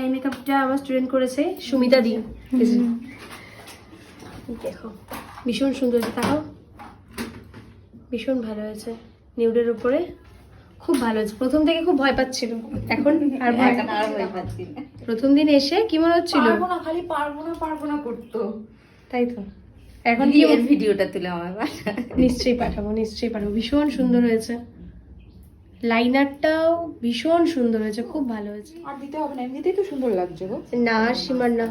এই মেকআপটা আমার স্টুডেন্ট করেছে সুমিতা দি। দেখো ভীষণ সুন্দর হয়েছে, তাকাও, ভীষণ ভালো হয়েছে। নিউডের উপরে খুব ভালো হয়েছে। প্রথম থেকে খুব ভয় পাচ্ছিল, এখন আর ভয় পাচ্ছি না। প্রথম দিন এসে কি মনে হচ্ছিল, খালি পারবো না করতো। তাই তো এখন এখন কি এর ভিডিওটা তুলে আমার পাশে নিশ্চয়ই পাঠাবো, নিশ্চয়ই পাঠাবো। ভীষণ সুন্দর হয়েছে, লাইনারটাও ভীষণ সুন্দর হয়েছে, খুব ভালো হয়েছে। আর দিতে হবে না, এমনিতেই তো সুন্দর লাগছে গো। না সীমার না,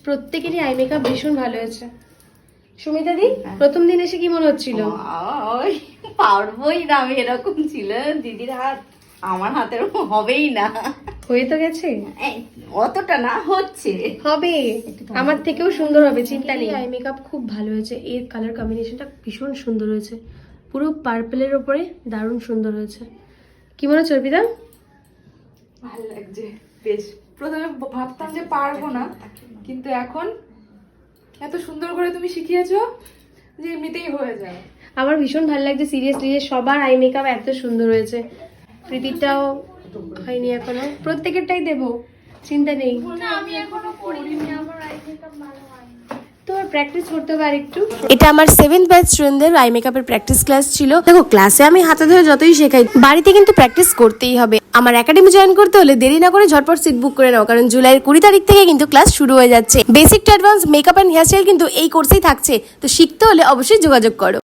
প্রত্যেকেরই আই মেকআপ ভীষণ ভালো হয়েছে। সুমিতা দি প্রথম দিন এসে কি মনে হচ্ছিল? ওই পারবোই না আমি, এরকম ছিল দিদির হাত আমার হাতের হবেই না। হয়ে তো গেছে, এই, অতটা না হচ্ছে, হবে, আমার থেকেও সুন্দর হবে, চিন্তা নেই। আই মেকআপ খুব ভালো হয়েছে, এর কালার কম্বিনেশনটা ভীষণ সুন্দর হয়েছে, পুরো পার্পলের ওপরে দারুণ সুন্দর হয়েছে। কি মনে হচ্ছে অর্পিতা? ভালো লাগছে বেশ। প্রথমে ভাবতাম যে পারবো না, কিন্তু এখন এত সুন্দর করে তুমি শিখিয়েছো যে এমনিতেই হয়ে যায়। আমার ভীষণ ভালো লাগছে সিরিয়াসলি যে সবার আই মেকআপ এত সুন্দর হয়েছে। প্রীতিটাও হয়নি এখনো, প্রত্যেকেরটাই দেবো, চিন্তা নেই। আমি এখনো করিনি, আমার আই মেকআপ ভালো হয়নি। তোমার প্র্যাকটিস করতে হবে আরেকটু। এটা আমার 7th ব্যাচ স্টুডেন্টদের আই মেকআপের প্র্যাকটিস ক্লাস ছিল। দেখো ক্লাসে আমি হাতে ধরে যতই শেখাই, বাড়িতে কিন্তু প্র্যাকটিস করতেই হবে। আমার একাডেমি জয়েন করতে হলে দেরি না করে ঝটপট সিট বুক করে নাও, কারণ জুলাইয়ের 20 তারিখ থেকে কিন্তু ক্লাস শুরু হয়ে যাচ্ছে। Basic to advance makeup and hairstyle কিন্তু এই কোর্সেই থাকছে, তো শিখতে হলে অবশ্যই যোগাযোগ করো।